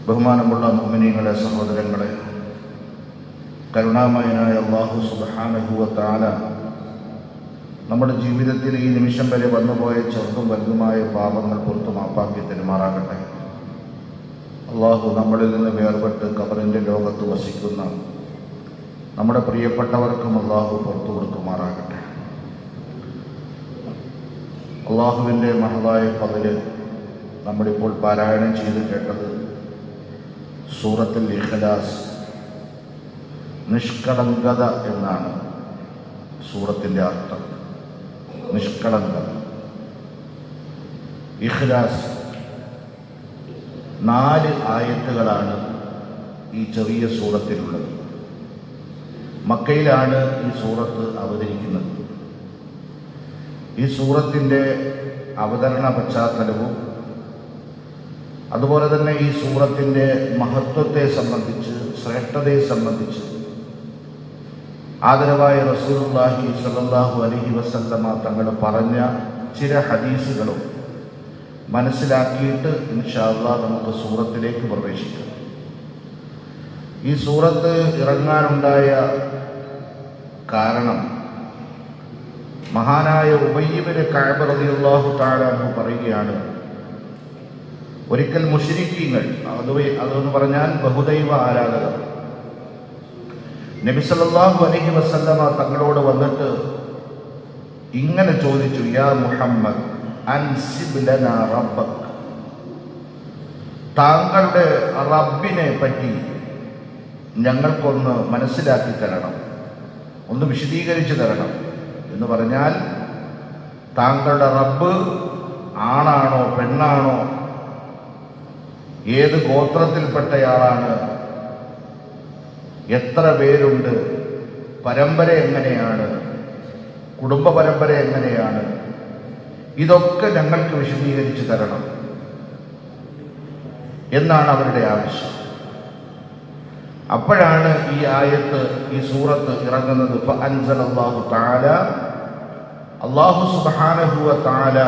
ബഹുമാനമുള്ള മുഅ്മിനീങ്ങളെ, സഹോദരങ്ങളെ, കരുണാമയനായ അല്ലാഹു സുബ്ഹാനഹു വ തആല നമ്മുടെ ജീവിതത്തിൽ ഈ നിമിഷം വരെ വന്നുപോയ ചെറുതും വലുതുമായ പാപങ്ങൾ പുറത്തു മാപ്പാക്കി തെരുമാറാകട്ടെ. അല്ലാഹു നമ്മളിൽ നിന്ന് വേർപെട്ട് ഖബറിൻ്റെ ലോകത്ത് വസിക്കുന്ന നമ്മുടെ പ്രിയപ്പെട്ടവർക്കും അല്ലാഹു പുറത്തു കൊടുക്കുമാറാകട്ടെ. അല്ലാഹുവിൻ്റെ മഹദായ ഫദ്ല് നമ്മളിപ്പോൾ പാരായണം ചെയ്ത് കേട്ടത് സൂറത്തുൽ ഇഖ്ലാസ്, നിഷ്കളങ്കത എന്നാണ് സൂറത്തിൻ്റെ അർത്ഥം. നിഷ്കളങ്കത, ഇഖ്ലാസ്. 4 ആയത്തുകളാണ് ഈ ചെറിയ സൂറത്തിലുള്ളത്. മക്കയിലാണ് ഈ സൂറത്ത് അവതരിക്കുന്നത്. ഈ സൂറത്തിൻ്റെ അവതരണ പശ്ചാത്തലവും അതുപോലെ തന്നെ ഈ സൂറത്തിൻ്റെ മഹത്വത്തെ സംബന്ധിച്ച്, ശ്രേഷ്ഠതയെ സംബന്ധിച്ച് ആദരവായ റസൂലുള്ളാഹി സ്വല്ലല്ലാഹു അലൈഹി വസല്ലമ തങ്ങൾ പറഞ്ഞ ചില ഹദീസുകളും മനസ്സിലാക്കിയിട്ട് ഇൻഷാ അല്ലാഹ് നമുക്ക് സൂറത്തിലേക്ക് പ്രവേശിക്കാം. ഈ സൂറത്ത് ഇറങ്ങാനുണ്ടായ കാരണം മഹാനായ ഉബയ്യ് ഇബ്നു കഅബ് റളിയല്ലാഹു തആല അൻഹു പറയുകയാണ്, ഒരിക്കൽ മുശ്രിക്കീങ്ങൾ, അതെന്ന് പറഞ്ഞാൽ ബഹുദൈവ ആരാധകർ, നബി സല്ലല്ലാഹു അലൈഹി വസല്ലമ തങ്ങളോട് വന്നിട്ട് ഇങ്ങനെ ചോദിച്ചു, യാ മുഹമ്മദ് അൻസിബ് ലനാ റബ്ബക്, താങ്കളുടെ റബ്ബിനെ പറ്റി ഞങ്ങൾക്കൊന്ന് മനസ്സിലാക്കി തരണം, ഒന്ന് വിശദീകരിച്ചു തരണം. എന്ന് പറഞ്ഞാൽ താങ്കളുടെ റബ്ബ് ആണാണോ പെണ്ണാണോ, ഏത് ഗോത്രത്തിൽപ്പെട്ടയാളാണ്, എത്ര പേരുണ്ട്, പരമ്പര എങ്ങനെയാണ്, കുടുംബ പരമ്പര എങ്ങനെയാണ്, ഇതൊക്കെ ഞങ്ങൾക്ക് വിശദീകരിച്ചു തരണം എന്നാണ് അവരുടെ ആവശ്യം. അപ്പോഴാണ് ഈ ആയത്ത്, ഈ സൂറത്ത് ഇറങ്ങുന്നത്. ഫഅൻസലല്ലാഹു തആല, അല്ലാഹു സുബ്ഹാനഹു വ തആല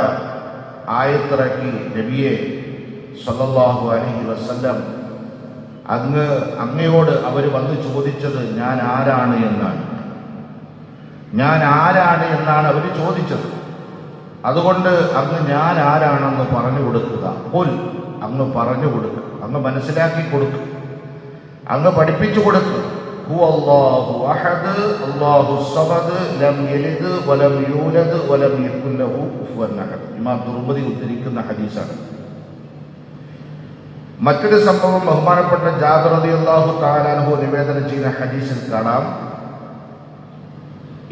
ആയത്തിറക്കി, നബിയെ സല്ലല്ലാഹു അലൈഹി വസല്ലം, അങ്ങയോട് അവർ വന്ന് ചോദിച്ചത് ഞാൻ ആരാണ് എന്നാണ്. ഞാൻ ആരാണ് എന്നാണ് അവർ ചോദിച്ചത്. അതുകൊണ്ട് അങ്ങ് ഞാൻ ആരാണെന്ന് പറഞ്ഞു കൊടുക്കുക. അങ്ങ് പറഞ്ഞു കൊടുക്കുക, അങ്ങ് മനസ്സിലാക്കി കൊടുക്കുക, അങ്ങ് പഠിപ്പിച്ചു കൊടുക്കുക. ഹുവല്ലാഹു അഹദ് അല്ലാഹു സമദ് ലം യലിദ് വലം യൂലദ് വലം യകുൽ ലഹു കുഫുവൻ അഹദ്. ഇമാം തുർമുദി ഉദ്ധരിക്കുന്ന ഹദീസാണ്. മറ്റൊരു സംഭവം ബഹുമാനപ്പെട്ട ജാബിർ റളിയല്ലാഹു തആല അൻഹു നിവേദനം ചെയ്യുന്ന ഹദീസിൽ കാണാം,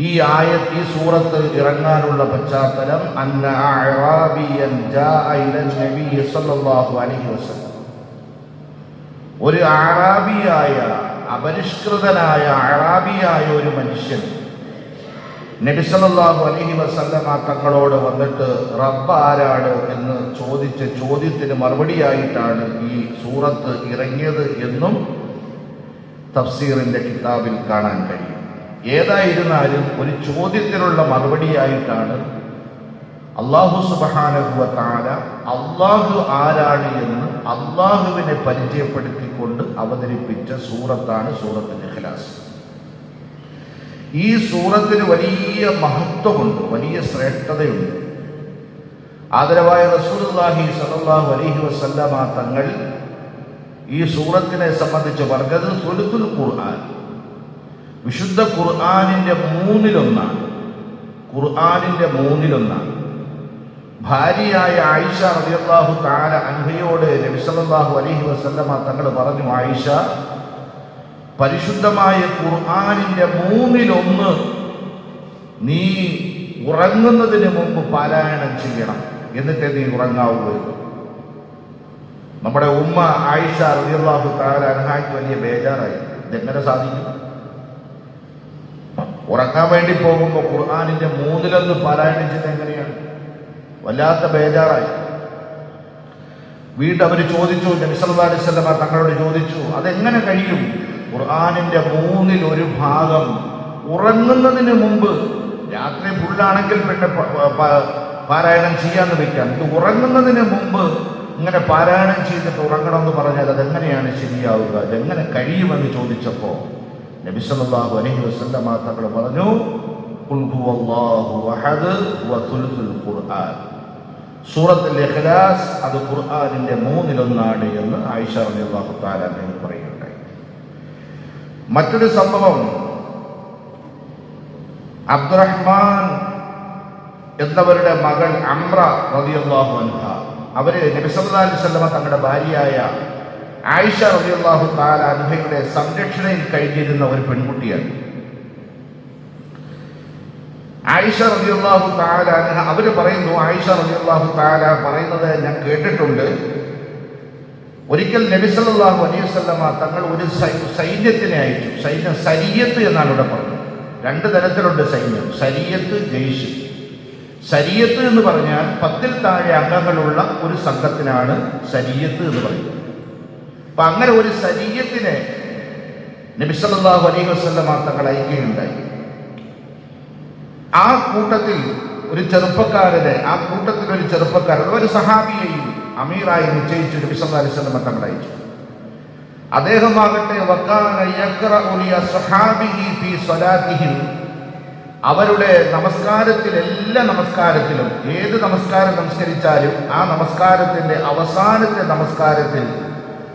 ഈ ആയത്ത്, ഈ സൂറത്ത് ഇറങ്ങാനുള്ള പശ്ചാത്തലം അന്ന അഅറാബിയൻ ജാഅ ഇലൻ നബി സല്ലല്ലാഹു അലൈഹി വസല്ലം, ഒരു അഅറാബിയായ, അപരിഷ്കൃതനായ അഅറാബിയായ ഒരു മനുഷ്യൻ നബി സല്ലല്ലാഹു അലൈഹി വസല്ലമ തങ്ങളോട് വന്നിട്ട് റബ്ബ് ആരാണ് എന്ന് ചോദിച്ച ചോദ്യത്തിന് മറുപടിയായിട്ടാണ് ഈ സൂറത്ത് ഇറങ്ങിയത് എന്നും തഫ്സീറിന്റെ കിതാബിൽ കാണാൻ കഴിയും. ഏതായിരുന്നാലും ഒരു ചോദ്യത്തിനുള്ള മറുപടിയായിട്ടാണ് അല്ലാഹു സുബ്ഹാനഹു വ തആല അല്ലാഹു ആരാണ് എന്ന് അല്ലാഹുവിനെ പരിചയപ്പെടുത്തിക്കൊണ്ട് അവതരിപ്പിച്ച സൂറത്താണ് സൂറത്തുൽ ഇഖ്ലാസ്. ഈ സൂറത്തിന് വലിയ മഹത്വമുണ്ട്, വലിയ ശ്രേഷ്ഠതയുണ്ട്. ആദരവായ റസൂലുള്ളാഹി സ്വല്ലല്ലാഹു അലൈഹി വസല്ലമ തങ്ങൾ ഈ സൂറത്തിനെ സംബന്ധിച്ച് പറഞ്ഞത് സുലുത്തുൽ ഖുർആൻ, വിശുദ്ധ ഖുർആനിന്റെ 1/3. ഖുർആനിന്റെ 1/3. ഭാര്യയായ ആയിഷ റളിയല്ലാഹു തആല അൻഹയോട് നബി സല്ലല്ലാഹു അലൈഹി വസല്ലമ തങ്ങൾ പറഞ്ഞു, ആയിഷ, പരിശുദ്ധമായ ഖുർആനിന്റെ 1/3 നീ ഉറങ്ങുന്നതിന് മുമ്പ് പാരായണം ചെയ്യണം, എന്നിട്ടേ നീ ഉറങ്ങാവൂ. നമ്മുടെ ഉമ്മ ആയിഷ റളിയല്ലാഹു തആല അൻഹയ്ക്ക് വലിയ ബേജാറായി. ഇതെങ്ങനെ സാധിക്കും? ഉറങ്ങാൻ വേണ്ടി പോകുമ്പോൾ ഖുർആനിന്റെ 1/3 പാരായണം ചെയ്ത് എങ്ങനെയാണ്? വല്ലാത്ത ബേജാറായി. വീണ്ടും അവർ ചോദിച്ചു, നബി സല്ലല്ലാഹു അലൈഹി വസല്ലമ തങ്ങളോട് ചോദിച്ചു, അതെങ്ങനെ കഴിയും? ഖുർആനിന്റെ 1/3 ഭാഗം ഉറങ്ങുന്നതിന് മുമ്പ്, രാത്രി ഫുള്ളാണെങ്കിൽ പിന്നെ പാരായണം ചെയ്യാന്ന് വെക്കാം, ഇത് ഉറങ്ങുന്നതിന് മുമ്പ് ഇങ്ങനെ പാരായണം ചെയ്തിട്ട് ഉറങ്ങണമെന്ന് പറഞ്ഞാൽ അതെങ്ങനെയാണ് ശരിയാവുക, അതെങ്ങനെ കഴിയുമെന്ന് ചോദിച്ചപ്പോൾ നബി സല്ലല്ലാഹു അലൈഹി വസല്ലമ തങ്ങൾ പറഞ്ഞു, ഖുൽ ഹുവല്ലാഹു അഹദ് വ സുലുസുൽ ഖുർആൻ. സൂറത്തുൽ ഇഖ്ലാസ് അത് ഖുർആനിന്റെ 1/3 എന്ന് ആയിഷ റളിയല്ലാഹു തആല അൻഹ പറയുകയുണ്ടായി. മറ്റൊരു സംഭവം, അബ്ദുറഹ്മാൻ എന്നവരുടെ മകൾ അംറ റളിയല്ലാഹു അൻഹ, അവര് നബി സല്ലല്ലാഹു അലൈഹി വസല്ലമ തങ്ങളുടെ ഭാര്യയായ ആയിഷ റളിയല്ലാഹു തആല അൻഹയുടെ സംരക്ഷണയിൽ കഴിഞ്ഞിരുന്ന ഒരു പെൺകുട്ടിയാണ്. ആയിഷ റളിയല്ലാഹു തആല അൻഹ അവര് പറയുന്നു, ആയിഷ റളിയല്ലാഹു തആല പറയുന്നത് ഞാൻ കേട്ടിട്ടുണ്ട്, ഒരിക്കൽ നബി സല്ലല്ലാഹു അലൈഹി വസല്ലമ തങ്ങൾ ഒരു സൈന്യത്തിനെ അയച്ചു. സൈന്യം സരിയത്ത് എന്നാണ് ഇവിടെ പറഞ്ഞത്. 2 തരത്തിലുണ്ട് സൈന്യം, സരിയത്ത്, ജയ്ഷ്. സരിയത്ത് എന്ന് പറഞ്ഞാൽ 10-ൽ താഴെ അംഗങ്ങളുള്ള ഒരു സംഘത്തിനാണ് സരിയത്ത് എന്ന് പറയുന്നത്. അപ്പൊ അങ്ങനെ ഒരു സരിയത്തിനെ നബി സല്ലല്ലാഹു അലൈഹി വസല്ലമ തങ്ങൾ അയക്കുകയുണ്ടായി. ആ കൂട്ടത്തിൽ ഒരു ചെറുപ്പക്കാരൻ, ഒരു സഹാബിയെയും അമീറായി നിശ്ചയിച്ചു നബി സല്ലല്ലാഹു അലൈഹി വസല്ലമ തങ്ങൾ അയച്ചു. അദ്ദേഹമാകട്ടെ വകാന യഖറഉ ലി അസ്ഹാബിഹി ഫീ സ്വലാത്തിഹിം, അവരുടെ നമസ്കാരത്തിൽ, എല്ലാ നമസ്കാരത്തിലും, ഏത് നമസ്കാരം നമസ്കരിച്ചാലും ആ നമസ്കാരത്തിന്റെ അവസാനത്തെ നമസ്കാരത്തിൽ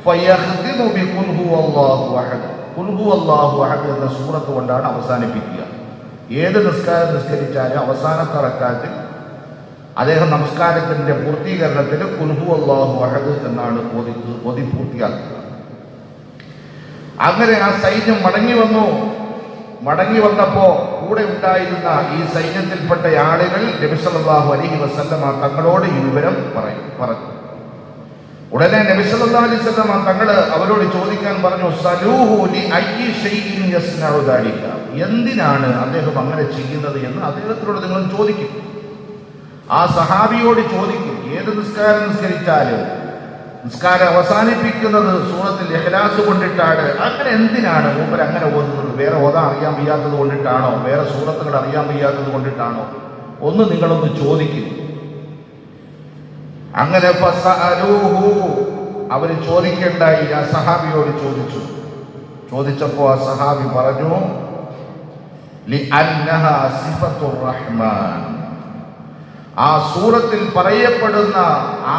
ഫയഖ്തിമു ബി ഖുൽ ഹുവല്ലാഹു അഹദ്, ഖുൽ ഹുവല്ലാഹു അഹദ് എന്ന സൂറത്ത് കൊണ്ടാണ് അവസാനിപ്പിക്കുക. ഏത് നിസ്കാരം നിസ്കരിച്ചാലും അവസാനത്തെ റക്അത്തിൽ അദ്ദേഹം നമസ്കാരത്തിന്റെ പൂർത്തീകരണത്തിൽ ഖുൽ ഹുവല്ലാഹു അഹദ് എന്നാണ് ഓതി പൂർത്തിയാക്കുക. അങ്ങനെ ആ സൈന്യം മടങ്ങി വന്നപ്പോ കൂടെ ഉണ്ടായിരുന്ന ഈ സൈന്യത്തിൽപ്പെട്ട ആളുകൾ നബി സല്ലല്ലാഹു അലൈഹി വസല്ലമ തങ്ങളോട് ഈ വിവരം പറഞ്ഞു. ഉടനെ നബി സല്ലല്ലാഹു അലൈഹി വസല്ലമ തങ്ങൾ അവരോട് ചോദിക്കാൻ പറഞ്ഞു, സലൂഹു ലി അയ്യി ഷൈഇൻ യസ്നഉ ദാലിക, എന്തിനാണ് അദ്ദേഹം അങ്ങനെ ചെയ്യുന്നത് എന്ന് അദ്ദേഹത്തിനോട് നിങ്ങൾ ചോദിക്കും. ആ സഹാബിയോട് ചോദിക്കും. ഏത് നിസ്കാരം നിസ്കരിച്ചാലും നിസ്കാരം അവസാനിപ്പിക്കുന്നത് സൂറത്തുൽ ഇഖ്ലാസ് കൊണ്ടിട്ടാണ്. അങ്ങനെ എന്തിനാണ് മൂപ്പർ അങ്ങനെ ഓതുന്നത്? വേറെ ഓതാൻ അറിയാൻ വയ്യാത്തത് കൊണ്ടിട്ടാണോ? വേറെ സൂറത്തുകൾ അറിയാൻ വയ്യാത്തത് കൊണ്ടിട്ടാണോ? ഒന്ന് നിങ്ങളൊന്ന് ചോദിക്കും. അങ്ങനെ അവര് ചോദിക്കേണ്ടായി. ആ സഹാബിയോട് ചോദിച്ചപ്പോ ആ സഹാബി പറഞ്ഞു, ലിഅന്നഹാ സിഫത്തുർ റഹ്മാൻ, ആ സൂറത്തിൽ പറയപ്പെടുന്ന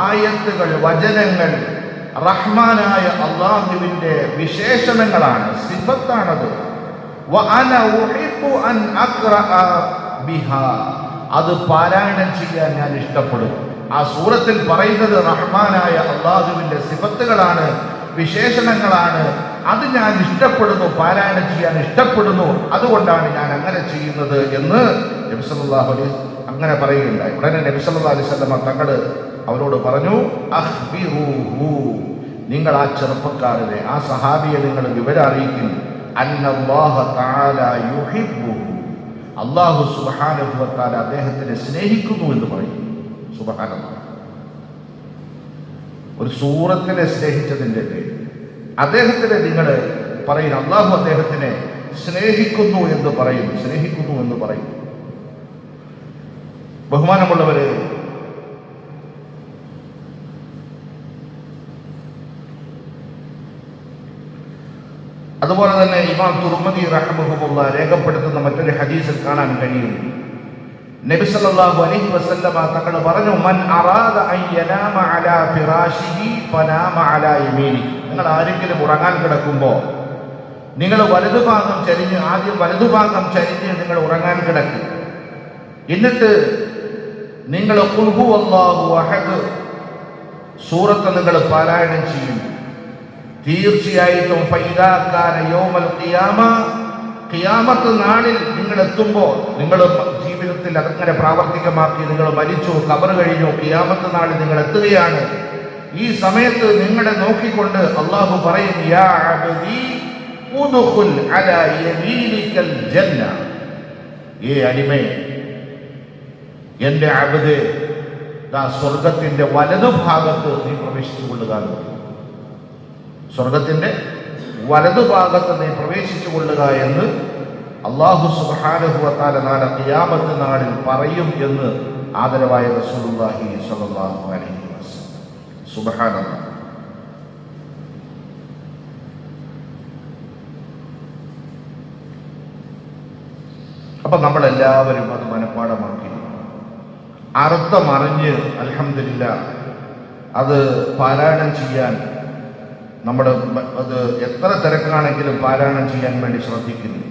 ആയത്തുകൾ, വചനങ്ങൾ റഹ്മാനായ അല്ലാഹുവിന്റെ വിശേഷണങ്ങളാണ്, സിഫത്താണത്. വഅന ഉഹിബ്ബു അൻ അഖ്റഅ ബിഹാ, അത് പാരായണം ചെയ്യാൻ ഞാൻ ഇഷ്ടപ്പെടുന്നു. ആ സൂറത്തിൽ പറയുന്നത് റഹ്മാനായ അല്ലാഹുവിന്റെ സിഫത്തുകളാണ്, വിശേഷണങ്ങളാണ്. അത് ഞാൻ ഇഷ്ടപ്പെടുന്നു, പാരായണം ചെയ്യാൻ ഇഷ്ടപ്പെടുന്നു, അതുകൊണ്ടാണ് ഞാൻ അങ്ങനെ ചെയ്യുന്നത് എന്ന് നബി സല്ലല്ലാഹു അലൈഹി അങ്ങനെ പറയുകയുണ്ടായി. ഉടനെ നബി സല്ലല്ലാഹു അലൈഹി വസല്ലമ തങ്ങൾ അവരോട് പറഞ്ഞു, അഖ്ബിറൂഹു, നിങ്ങൾ ആ ചെറുപ്പക്കാരനെ, ആ സഹാബിയെ നിങ്ങൾ വിവരം അറിയിക്കും, അന്നല്ലാഹ തആല യുഹിബ്ബുഹു, അല്ലാഹു സുബ്ഹാനഹു വ തആല അദ്ദേഹത്തിനെ സ്നേഹിക്കുന്നു എന്ന് പറയും. സുബ്ഹാനല്ലാഹ്, ഒരു സൂറത്തിനെ സ്നേഹിച്ചതിന്റെ പേരിൽ അദ്ദേഹത്തിനെ നിങ്ങൾ പറയും, അല്ലാഹു അദ്ദേഹത്തിനെ സ്നേഹിക്കുന്നു എന്ന് പറയും. ബഹുമാനമുള്ളവരെ, അതുപോലെ തന്നെ ഇമാം തുർമുദി റഹ്മഹുല്ലാഹ് രേഖപ്പെടുത്തുന്ന മറ്റൊരു ഹദീസിൽ കാണാൻ കഴിയും, നബി സല്ലല്ലാഹു അലൈഹി വസല്ലമ തങ്ങൾ പറഞ്ഞു, മൻ അറാദ അൻ യനാമ അലാ ഫിറാശിഹി ഫനാമ അലാ യമീനി, നിങ്ങൾ ആരെങ്കിലും ഉറങ്ങാൻ കിടക്കുമ്പോൾ നിങ്ങൾ വലതുഭാഗം ചരിഞ്ഞ് നിങ്ങൾ ഉറങ്ങാൻ കിടക്കും. എന്നിട്ട് നിങ്ങൾ ഖുൽ ഹുവല്ലാഹു അഹദ് സൂറത്ത് നിങ്ങൾ പാരായണം ചെയ്യും. തീർച്ചയായിട്ടും ഫൈദാ കാന യൗമൽ ഖിയാമ, ഖിയാമത്ത് നാളിൽ നിങ്ങൾ എത്തുമ്പോൾ, നിങ്ങൾ ജീവിതത്തിൽ അതങ്ങനെ പ്രാവർത്തികമാക്കി, നിങ്ങൾ മരിച്ചു, ഖബർ കഴിഞ്ഞു, ഖിയാമത്ത് നാളിൽ നിങ്ങൾ എത്തുകയാണ്. ഈ സമയത്ത് നിങ്ങളെ നോക്കിക്കൊണ്ട് അല്ലാഹു പറയും, യാ അബ്ദി ഉദ്ഖുൽ അലാ യമീനിക്കൽ ജന്ന, ഏ അടിമേ, എന്റെ അബ്ദേ, സ്വർഗത്തിന്റെ വലതുഭാഗത്ത് നീ പ്രവേശിച്ചു കൊള്ളുക. സ്വർഗത്തിന്റെ വലതുഭാഗത്ത് നീ പ്രവേശിച്ചു കൊള്ളുക എന്ന് അല്ലാഹു സുബ്ഹാനഹു വ തആല നാളെ ഖിയാമത്ത് നാളിൽ പറയും എന്ന് ആദരവായ റസൂലുള്ളാഹി സ്വല്ലല്ലാഹു അലൈഹി വസല്ലം. സുബ്ഹാനല്ലാഹ്. അപ്പൊ നമ്മളെല്ലാവരും അത് മനഃപ്പാടമാക്കി അർത്ഥമറിഞ്ഞ് അൽഹംദുലില്ലാഹ് അത് പാരായണം ചെയ്യാൻ നമ്മുടെ അത് എത്ര തിരക്കാണെങ്കിലും പാരായണം ചെയ്യാൻ വേണ്ടി ശ്രദ്ധിക്കുന്നു.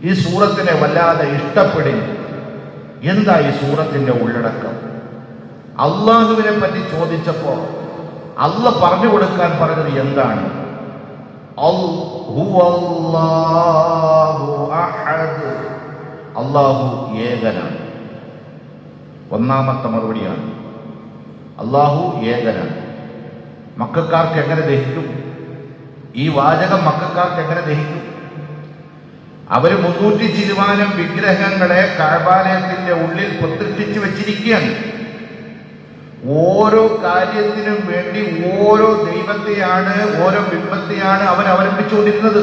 ഈ സൂറത്തിനെ വല്ലാതെ ഇഷ്ടപ്പെടുന്നു. എന്താ ഈ സൂറത്തിന്റെ ഉള്ളടക്കം? അള്ളാഹുവിനെ പറ്റി ചോദിച്ചപ്പോ അള്ളാഹ് പറഞ്ഞു കൊടുക്കാൻ പറഞ്ഞത് എന്താണ്? അള്ളാഹു ഏകനാണ്. ഒന്നാമത്തെ മറുപടിയാണ്, അള്ളാഹു ഏകനാണ്. മക്കക്കാർക്ക് എങ്ങനെ ദഹിക്കും ഈ വാചകം? മക്കക്കാർക്ക് എങ്ങനെ ദഹിക്കും? അവര് 300 ചില്ലുവാനം വിഗ്രഹങ്ങളെ കഅബാലയത്തിന്റെ ഉള്ളിൽ പ്രതിഷ്ഠിച്ചു വെച്ചിരിക്കുകയാണ്. ഓരോ കാര്യത്തിനും വേണ്ടി ഓരോ ദൈവത്തെയാണ്, ഓരോ ബിംബത്തെയാണ് അവർ അവലംബിച്ചുകൊണ്ടിരുന്നത്.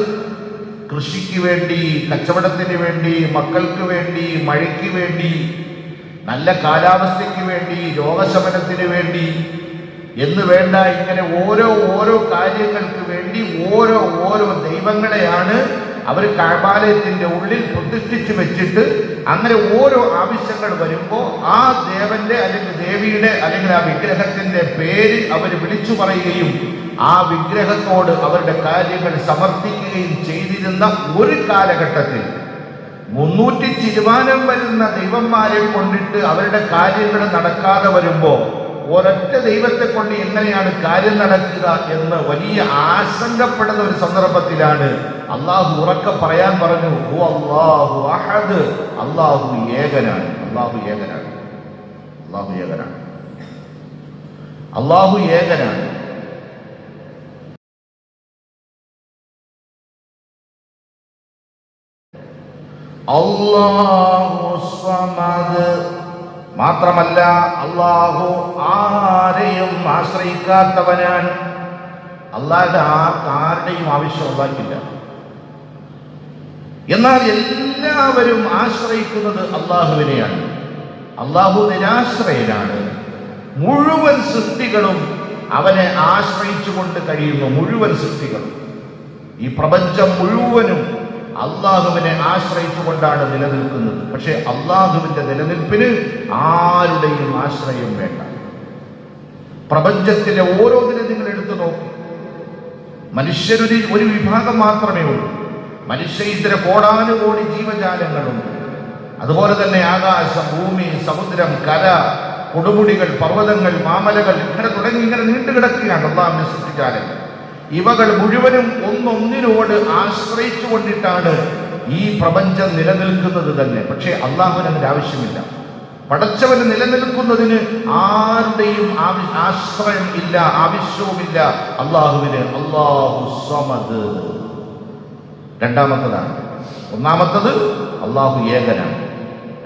കൃഷിക്ക് വേണ്ടി, കച്ചവടത്തിന് വേണ്ടി, മക്കൾക്ക് വേണ്ടി, മഴയ്ക്ക് വേണ്ടി, നല്ല കാലാവസ്ഥയ്ക്ക് വേണ്ടി, രോഗശമനത്തിന് വേണ്ടി എന്ന് വേണ്ട, ഇങ്ങനെ ഓരോ കാര്യങ്ങൾക്ക് വേണ്ടി ഓരോ ദൈവങ്ങളെയാണ് അവർ കഅബാലയത്തിന്റെ ഉള്ളിൽ പ്രതിഷ്ഠിച്ചു വെച്ചിട്ട്, അങ്ങനെ ഓരോ ആവശ്യങ്ങൾ വരുമ്പോൾ ആ ദേവന്റെ അല്ലെങ്കിൽ ദേവിയുടെ അല്ലെങ്കിൽ ആ വിഗ്രഹത്തിന്റെ പേര് അവർ വിളിച്ചു പറയുകയും ആ വിഗ്രഹത്തോട് അവരുടെ കാര്യങ്ങൾ സമർപ്പിക്കുകയും ചെയ്തിരുന്ന ഒരു കാലഘട്ടത്തിൽ 300 ചില്ലുവാനം വരുന്ന ദൈവന്മാരെ കൊണ്ടിട്ട് അവരുടെ കാര്യങ്ങൾ നടക്കാതെ വരുമ്പോൾ ഒരൊറ്റ ദൈവത്തെ കൊണ്ട് എങ്ങനെയാണ് കാര്യം നടക്കുക എന്ന് വലിയ ആശങ്കപ്പെടുന്ന ഒരു സന്ദർഭത്തിലാണ് അള്ളാഹു ഉറക്കെ പറയാൻ പറഞ്ഞു, അല്ലാഹു അഹദ്, അള്ളാഹു ഏകനാണ്. അള്ളാഹു ഏകനാണ്. അള്ളാഹു ഏകനാണ്. അള്ളാഹു ഏകനാണ്. അല്ലാഹു സമദ്. മാത്രമല്ല അള്ളാഹു ആരെയും ആശ്രയിക്കാത്തവനാണ്. അള്ളാഹുടെ ആരുടെയും ആവശ്യം അള്ളാഹില്ല. എന്നാൽ എല്ലാവരും ആശ്രയിക്കുന്നത് അള്ളാഹുവിനെയാണ്. അള്ളാഹു നിരാശ്രയനാണ്. മുഴുവൻ സൃഷ്ടികളും അവനെ ആശ്രയിച്ചുകൊണ്ട് കഴിയുന്നു. മുഴുവൻ സൃഷ്ടികളും, ഈ പ്രപഞ്ചം മുഴുവനും അള്ളാഹുവിനെ ആശ്രയിച്ചുകൊണ്ടാണ് നിലനിൽക്കുന്നത്. പക്ഷെ അള്ളാഹുവിന്റെ നിലനിൽപ്പിന് ആരുടെയും ആശ്രയം വേണ്ട. പ്രപഞ്ചത്തിലെ ഓരോന്നിനെ നിങ്ങൾ എടുത്തു നോക്കും. മനുഷ്യരൊരു ഒരു വിഭാഗം മാത്രമേ ഉള്ളൂ. മനുഷ്യേതര കോടാനുകോടി ജീവജാലങ്ങളുണ്ട്. അതുപോലെ തന്നെ ആകാശം, ഭൂമി, സമുദ്രം, കര, കൊടുമുടികൾ, പർവ്വതങ്ങൾ, മാമലകൾ, ഇങ്ങനെ തുടങ്ങി ഇങ്ങനെ നീണ്ടുകിടക്കുകയാണ് അള്ളാഹുവിന്റെ സൃഷ്ടിജാലങ്ങൾ. ഇവകൾ മുഴുവനും ഒന്നൊന്നിനോട് ആശ്രയിച്ചു കൊണ്ടിട്ടാണ് ഈ പ്രപഞ്ചം നിലനിൽക്കുന്നത് തന്നെ. പക്ഷേ അള്ളാഹുവിന് അതിന്റെ ആവശ്യമില്ല. പടച്ചവന് നിലനിൽക്കുന്നതിന് ആരുടെയും ആശ്രയം ഇല്ല, ആവശ്യവുമില്ല അള്ളാഹുവിന്. അല്ലാഹു സമദ് രണ്ടാമത്തതാണ്. ഒന്നാമത്തത് അള്ളാഹു ഏകനാണ്.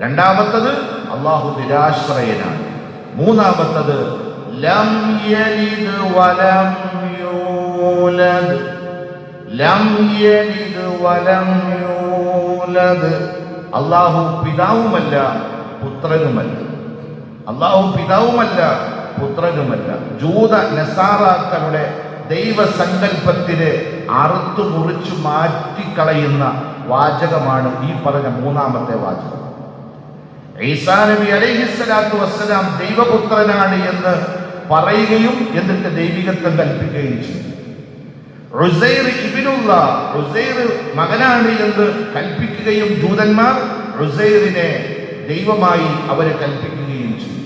രണ്ടാമത്തത് അള്ളാഹു നിരാശ്രയനാണ്. മൂന്നാമത്തത് ലം യലിദ് വലം യൂലദ്. ലം യലിദ് വലം യൂലദ്. അള്ളാഹു പിതാവുമല്ല പുത്രനുമല്ല. അള്ളാഹു പിതാവുമല്ല പുത്രനുമല്ല. ജൂത നസാറാക്കളുടെ ദൈവസങ്കല്പത്തിന് അറുത്തു മുറിച്ചു മാറ്റിക്കളയുന്ന വാചകമാണ് ഈ പറഞ്ഞ മൂന്നാമത്തെ വാചകം. ഈസാ നബി അലൈഹിസ്സലാത്തു വസ്സലാം ദൈവപുത്രനാണ് എന്ന് പറയുകയും എന്നിട്ട് ദൈവികത്വം കൽപ്പിക്കുകയും ചെയ്തു. ഉസൈർ ഇബ്നുല്ലാഹ്, ഉസൈർ മകനാണ് എന്ന് കൽപ്പിക്കുകയും ജൂതന്മാർ ഉസൈറിനെ ദൈവമായി അവരെ കൽപ്പിക്കുകയും ചെയ്തു.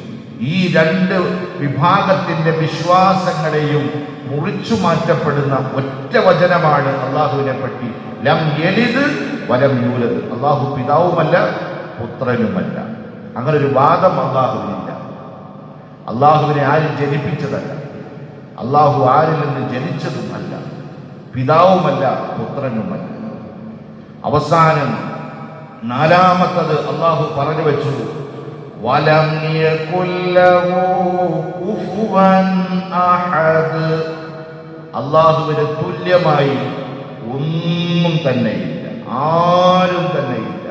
ഈ രണ്ട് വിഭാഗത്തിന്റെ വിശ്വാസങ്ങളെയും മുറിച്ചു മാറ്റപ്പെടുന്ന ഒറ്റ വചനമാണ് അള്ളാഹുവിനെ പറ്റി ലം യലിദ് വലം യൂലദ്. അള്ളാഹു പിതാവുമല്ല പുത്രനുമല്ല. അങ്ങനെ ഒരു വാദം അള്ളാഹുവിനില്ല. അള്ളാഹുവിനെ ആരും ജനിപ്പിച്ചതല്ല, അള്ളാഹു ആരിൽ നിന്ന് ജനിച്ചതുമല്ല, പിതാവുമല്ല പുത്രനുമല്ല. അവസാനം നാലാമത്തത് അള്ളാഹു പറഞ്ഞു വെച്ചു, വലം യകുൽ ലഹു കുഫുവൻ അഹദ്. അള്ളാഹുവിന് തുല്യമായി ഒന്നും തന്നെയില്ല, ആരും തന്നെയില്ല.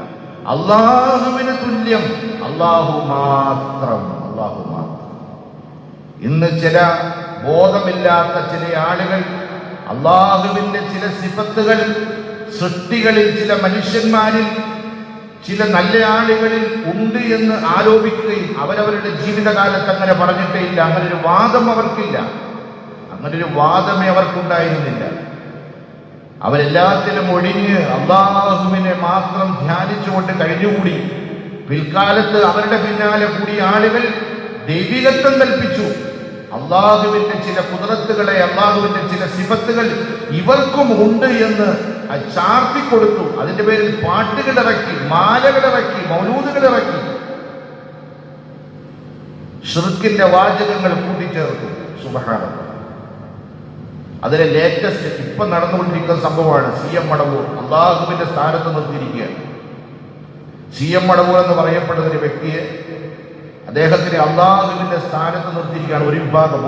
അള്ളാഹുവിന് തുല്യം അള്ളാഹു മാത്രം, അള്ളാഹു മാത്രം. ഇന്ന് ചില ബോധമില്ലാത്ത ചില ആളുകൾ അള്ളാഹുവിന്റെ ചില സിഫത്തുകൾ സൃഷ്ടികളിൽ, ചില മനുഷ്യന്മാരിൽ, ചില നല്ല ആളുകളിൽ ഉണ്ട് എന്ന് ആരോപിക്കുകയും അവരവരുടെ ജീവിതകാലത്ത് അങ്ങനെ പറഞ്ഞിട്ടേ ഇല്ല. അങ്ങനൊരു വാദം അവർക്കില്ല, അങ്ങനൊരു വാദമേ അവർക്കുണ്ടായിരുന്നില്ല. അവരെല്ലാത്തിലും ഒഴിഞ്ഞ് അള്ളാഹുവിനെ മാത്രം ധ്യാനിച്ചുകൊണ്ട് കഴിഞ്ഞുകൂടി. പിൽക്കാലത്ത് അവരുടെ പിന്നാലെ കൂടിയ ആളുകൾ ദൈവികത്വം കൽപ്പിച്ചു. അള്ളാഹുവിന്റെ ചില കുദറത്തുകളെ, അള്ളാഹുവിന്റെ ചില സിഫത്തുകൾ ഇവർക്കും ഉണ്ട് എന്ന് ചാർത്തിക്കൊടുത്തു. അതിന്റെ പേരിൽ പാട്ടുകളിറക്കി, മാലകളിറക്കി, മൗലൂദുകളിറക്കി, ശിർക്കിന്റെ വാചകങ്ങൾ കൂട്ടിച്ചേർത്തു. സുബ്ഹാനല്ലാഹ്. അതിലെ ലേറ്റസ്റ്റ് ഇപ്പൊ നടന്നുകൊണ്ടിരിക്കുന്ന സംഭവമാണ് CM മടവൂർ അള്ളാഹുവിന്റെ സ്ഥാനത്ത് നിർത്തിയിരിക്കുകയാണ്. CM മടവൂർ എന്ന് പറയപ്പെടുന്ന ഒരു വ്യക്തിയെ, അദ്ദേഹത്തിന് അള്ളാഹുവിന്റെ സ്ഥാനത്ത് നിർത്തിയിരിക്കുകയാണ്.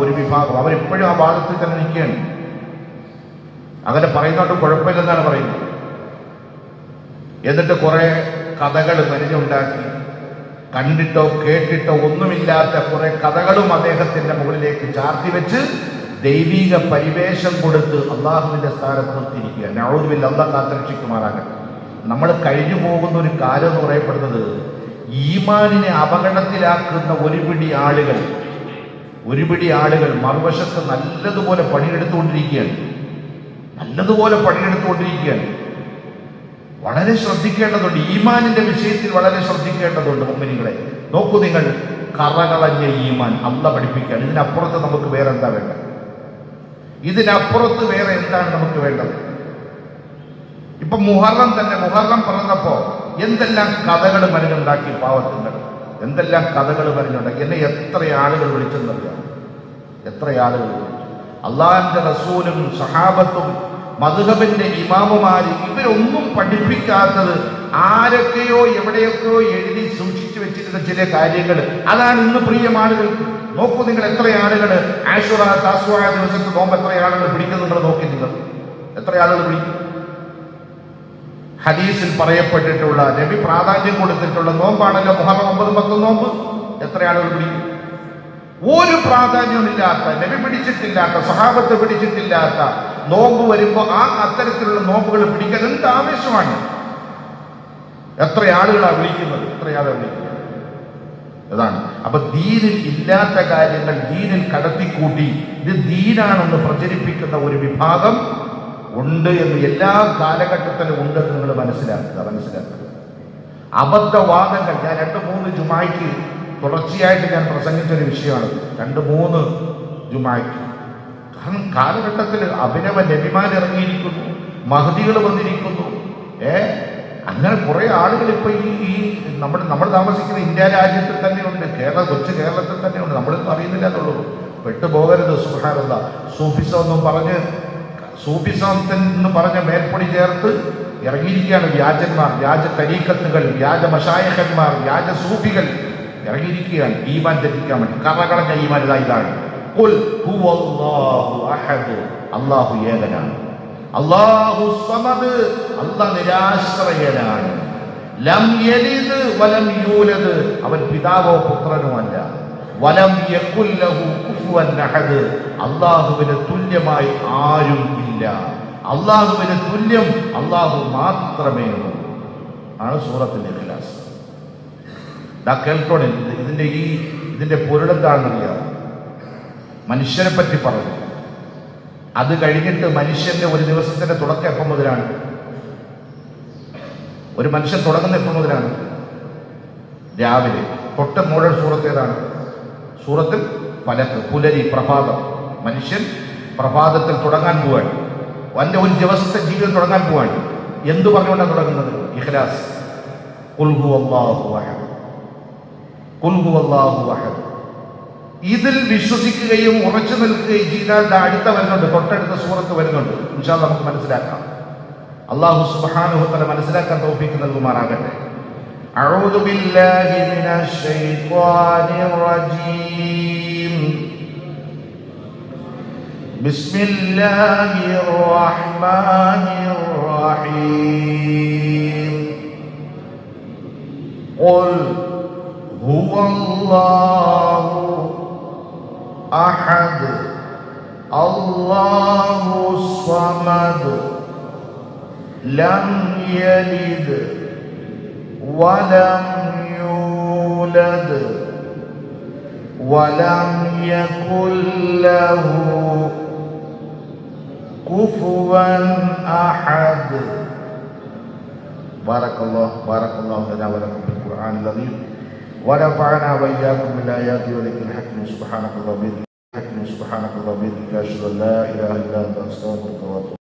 ഒരു വിഭാഗം അവരിപ്പോഴും ആ ഭാഗത്തിൽ തന്നെ നിൽക്കുകയാണ്. അങ്ങനെ പറയുന്നതുകൊണ്ട് കുഴപ്പമില്ലെന്നാണ് പറയുന്നത്. എന്നിട്ട് കുറെ കഥകൾ മെനഞ്ഞുണ്ടാക്കി, കണ്ടിട്ടോ കേട്ടിട്ടോ ഒന്നുമില്ലാത്ത കുറെ കഥകളും അദ്ദേഹത്തിന്റെ മുകളിലേക്ക് ചാർത്തി വെച്ച് ദൈവിക പരിവേഷം കൊടുത്ത് അള്ളാഹുവിന്റെ സ്ഥാനത്ത് നിർത്തിയിരിക്കുക. നഊദു ബില്ലാഹ്, അള്ളാഹ് കാത്തുരക്ഷിക്കുമാറാകട്ടെ. നമ്മൾ കഴിഞ്ഞു പോകുന്ന ഒരു കാലം എന്ന് പറയപ്പെടുന്നത് ഈമാനിനെ അപകടത്തിലാക്കുന്ന ഒരുപിടി ആളുകൾ മറുവശത്ത് നല്ലതുപോലെ പണിയെടുത്തുകൊണ്ടിരിക്കുകയാണ്. വളരെ ശ്രദ്ധിക്കേണ്ടതുണ്ട്. ഈമാനിന്റെ വിഷയത്തിൽ വളരെ ശ്രദ്ധിക്കേണ്ടതുണ്ട്. മുഅ്മിനീങ്ങളെ, നോക്കൂ നിങ്ങൾ, കറകളഞ്ഞ ഈമാൻ അല്ലാഹ് പഠിപ്പിക്കാൻ. ഇതിനപ്പുറത്ത് നമുക്ക് വേറെ എന്താ വേണ്ടത്? ഇതിനപ്പുറത്ത് വേറെ എന്താണ് നമുക്ക് വേണ്ടത്? ഇപ്പൊ മുഹറം പറഞ്ഞപ്പോ എന്തെല്ലാം കഥകൾ മരുന്നുണ്ടാക്കി പാവത്തുങ്ങൾ, എന്തെല്ലാം കഥകൾ മരുന്നുണ്ടാക്കി. എന്നെ എത്ര ആളുകൾ വിളിച്ചെന്നറിയാം, എത്ര ആളുകൾ വിളിച്ചു. അള്ളാഹിന്റെ റസൂലും സഹാബത്തും മദ്ഹബിന്റെ ഇമാമുമാര് ഇവരൊന്നും പഠിപ്പിക്കാത്തത് ആരൊക്കെയോ എവിടെയൊക്കെയോ എഴുതി സൂക്ഷിച്ചു വെച്ചിരുന്ന ചില കാര്യങ്ങൾ, അതാണ് ഇന്ന് പ്രിയം ആളുകൾക്ക്. നോക്കൂ നിങ്ങൾ, എത്ര ആളുകൾ ആശുറ താസ്വാ ദിവസത്തെ നോമ്പ് എത്ര ആളുകൾ പിടിക്കുന്നു നിങ്ങൾ നോക്കി. നിങ്ങൾ എത്ര ആളുകൾ പിടിക്കും? ഹദീസിൽ പറയപ്പെട്ടിട്ടുള്ള, നബി പ്രാധാന്യം കൊടുത്തിട്ടുള്ള നോമ്പാണല്ലോ മുഹറം 9, 10 നോമ്പ്. എത്ര ആളുകൾ പിടിക്കും? ഒരു പ്രാധാന്യമില്ലാത്ത, നബി പിടിച്ചിട്ടില്ലാത്ത, സഹാബത്ത് പിടിച്ചിട്ടില്ലാത്ത നോമ്പ് വരുമ്പോൾ ആ അത്തരത്തിലുള്ള നോമ്പുകൾ പിടിക്കാൻ എന്ത് ആവേശമാണ്! എത്ര ആളുകളാണ് വിളിക്കുന്നത്? അതാണ്. അപ്പൊ ദീനിൽ ഇല്ലാത്ത കാര്യങ്ങൾ ദീനിൽ കടത്തിക്കൂട്ടി ഇത് ദീനാണെന്ന് പ്രചരിപ്പിക്കുന്ന ഒരു വിഭാഗം ഉണ്ട് എന്ന് എല്ലാ കാലഘട്ടത്തിലും ഉണ്ടെന്ന് നിങ്ങൾ മനസ്സിലാക്കുക. അബദ്ധവാദങ്ങൾ, ഞാൻ 2-3 ജുമായ്ക്ക് തുടർച്ചയായിട്ട് ഞാൻ പ്രസംഗിച്ചൊരു വിഷയമാണ്. 2-3 ജുമായ്ക്ക്. കാരണം കാലഘട്ടത്തിൽ അഭിനവ നബിമാർ ഇറങ്ങിയിരിക്കുന്നു, മഹദികൾ വന്നിരിക്കുന്നു. അങ്ങനെ കുറെ ആളുകൾ ഇപ്പൊ ഈ നമ്മൾ താമസിക്കുന്ന ഇന്ത്യ രാജ്യത്തിൽ തന്നെയുണ്ട്, കൊച്ചു കേരളത്തിൽ തന്നെയുണ്ട്. നമ്മളൊന്നും അറിയുന്നില്ല എന്നുള്ളൂ. പെട്ടുപോകരുത്. സുബ്ഹാനല്ലാഹ്. സൂഫിസമെന്ന് പറഞ്ഞ മേൽപ്പൊടി ചേർത്ത് ഇറങ്ങിയിരിക്കുകയാണ് വ്യാജന്മാർ, വ്യാജ തരീഖത്തുകൾ, വ്യാജ മശായിഖന്മാർ, വ്യാജ സൂഫികൾ ഇറങ്ങിയിരിക്കുകയാണ് ഈമാൻ തെറ്റിക്കാൻ വേണ്ടി. കറകളഞ്ഞ ഈമാൻ ഇതാണ്. ഖുൽ ഹുവല്ലാഹു അഹദ്, അല്ലാഹു ഏകനാണ്. അല്ലാഹു സമദ്, അല്ലാഹ് നിരാശ്രയനാണ്. ലം യലിദ് വലം യൂലദ്, അവൻ പിതാവോ പുത്രനോ അല്ല. വലം യകുൽ ലഹു കുഫുവൻ അഹദ്, അല്ലാഹുവിന് തുല്യമായി ആരും ഇല്ല. അല്ലാഹുവിന് തുല്യം അല്ലാഹു മാത്രമേ ഉള്ളൂ ആണ് സൂറത്തുൽ ഇഖ്ലാസ്. കേൾക്കോണേ, ഇതിന്റെ പൊരുളെന്താണെന്നറിയാം. മനുഷ്യനെ പറ്റി പറഞ്ഞു. അത് കഴിഞ്ഞിട്ട് മനുഷ്യന്റെ ഒരു ദിവസത്തിന്റെ തുടക്കം എപ്പം മുതലാണ്? ഒരു മനുഷ്യൻ തുടങ്ങുന്ന എപ്പം മുതലാണ്? രാവിലെ. തൊട്ട് മോഡൽ സൂറത്ത് ഏതാണ്? സൂറത്തിൽ ഫലക്ക്, പുലരി, പ്രഭാതം. മനുഷ്യൻ പ്രഭാതത്തിൽ തുടങ്ങാൻ പോവാണ്. അവന്റെ ഒരു ദിവസത്തെ ജീവിതം തുടങ്ങാൻ പോവാണ്. എന്തു പറഞ്ഞുകൊണ്ടാണ് തുടങ്ങുന്നത്? ഇഖ്ലാസ്. ഖുൽ ഹുവല്ലാഹു അഹദ്, ഖുൽ ഹുവല്ലാഹു അഹദ്. ഇതിൽ വിശ്വസിക്കുകയും ഉറച്ചു നിൽക്കുകയും ചെയ്താൽ അടുത്ത വരുന്നുണ്ട്, തൊട്ടടുത്ത സൂറത്ത് വരുന്നുണ്ട്. ഇൻഷാ അല്ലാഹ് നമുക്ക് മനസ്സിലാക്കാം. അല്ലാഹു സുബ്ഹാനഹു വ തആല മനസ്സിലാക്കാൻ തൗഫീഖ് നൽകുമാറാകട്ടെ. അഊദു ബില്ലാഹി മിനശ് ശൈത്വാനിർ റജീം. ബിസ്മില്ലാഹിർ റഹ്മാനിർ റഹീം. ഖുൽ ഹുവല്ലാഹു അഹദ് അല്ലാഹു സ്വമദ് ലം യലിദ് വലം യൂലദ് വലം യകുൽ ലഹു കുഫുവൻ അഹദ്. ബാറക്കല്ലാഹു ലനാ വലക്കും ഫിൽ ഖുർആനിൽ അദീം ونفعنا وإياكم بالآيات وذكر الحكيم. سبحانك اللهم وبحمدك أشهد أن لا إله إلا أنت أستغفرك وأتوب